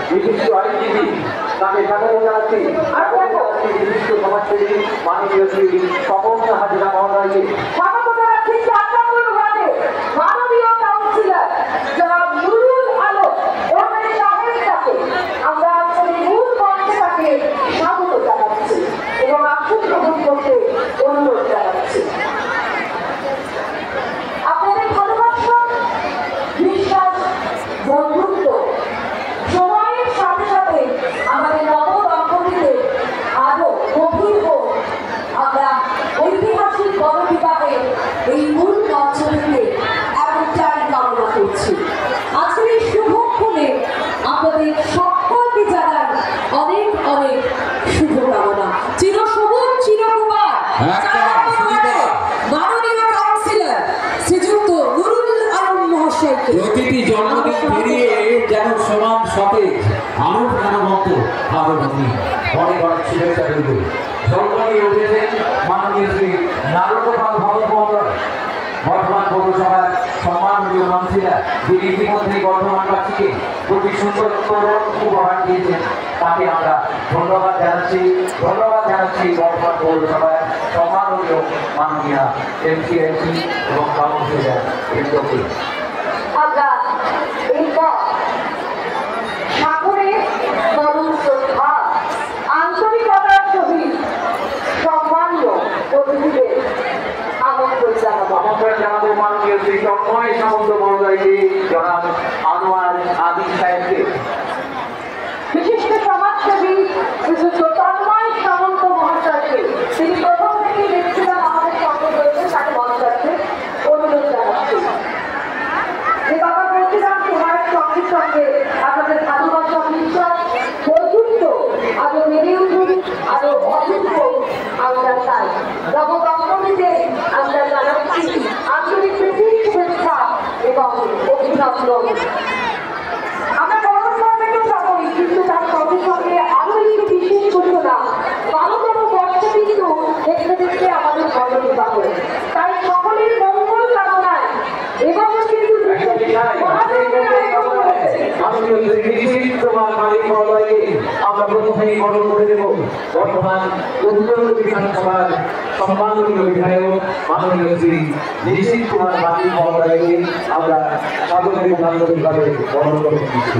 বিশিষ্ট আইনজীবী তাকে স্বাগত জানাচ্ছি বিশিষ্ট সমাজসেবী মাননীয় শ্রী স্বপন হাজরা মহোদয়কে স্বাগত জানাচ্ছি মাননীয় কাউন্সিলর জনাব নুরুল আলম ওনার সাহেব তাকে আমরা আজকের মূল মঞ্চে তাকে স্বাগত জানাচ্ছি এবং আসন গ্রহণ করতে অনুরোধ জানাচ্ছি। আপনাদের ভালোবাসা, বিশ্বাস, বন্ধুত্ব সময়ের সাথে সাথে আমাদের নবদম্পতিদের আরো গভীর হোক, আমরা ঐতিহাসিক গণবিবাহের এই মূল মঞ্চ থেকে এমনটাই কামনা করছি। আজকের এই শুভক্ষণে আপনাদের সকলকে জানাই অনেক অনেক শুভকামনা। চিরসবুজ চিরকুমার মাননীয় কাউন্সিলর শ্রীযুক্ত নুরুল আলম মহাশয়কে প্রতিটি জন্মদিন পেরিয়ে যেন সমান সতেজ আরো প্রাণবন্ত আবেদনী অনেক অনেক শুভেচ্ছা রইল। জন্মদিন উঠেছেন মাননীয় শ্রী নারদপাল ভগত মহোদয়, বর্ধমান পৌরসভার সম্মানীয় মন্ত্রীরা, যিনি ইতিমধ্যে বর্ধমানবাসীকে প্রতি সুন্দর উপহার দিয়েছেন, তাকে আমরা ধন্যবাদ জানাচ্ছি। বর্ধমান পৌরসভার সম্মানীয় মাননীয় এমসিআইসি এবং কাউন্সিলর বৃন্দকে। আমরা এরপর সাগরে তরুণ শ্রদ্ধা আন্তরিকতার সহিত সম্মানীয় অতিথিদের আমন্ত্রণ জানাবো মাননীয় শ্রী তন্ময় সামন্ত মহোদয়কে, জনাব আনোয়ার আদিল সাহেবকে, বিশিষ্ট সমাজসেবী শ্রীযুক্ত তন্ময় সামন্ত মহাশয়কে, তিনি প্রথম থেকে দেখছিলাম আমাদের সঙ্গে রয়েছে, তাকে মঞ্চাচ্ছে অনুরোধ জানাচ্ছি। যে কথা বলছিলাম, সময়ের সঙ্গে সঙ্গে আপনাদের ভালোবাসা, বিশ্বাস, বন্ধুত্ব আরো বেড়ে উঠুন, আরো অধিক হোক, আমরা চাই। নবদম্পতিদের আমরা জানাচ্ছি আন্তরিক শুভেচ্ছা এবং অভিনন্দন। আমরা পরস্পরকে সকলেই, কিন্তু তার সঙ্গে সঙ্গে আরো একটি বিশেষ ঘটনা, 12তম বর্ষে কিন্তু দেখতে দেখতে আমাদের গণবিবাহ, তাই সকলের মঙ্গল কামনায় এবং কিন্তু আমরা প্রথমেই বরণ করে দেব বর্তমান উত্তর বিধানসভার সম্মাননীয় বিধায়ক মাননীয় শ্রী নিশীথ কুমার মালিক মহোদয়কে আমরা স্বাগত বান্ধবীভাবে বরণ করে দিচ্ছি।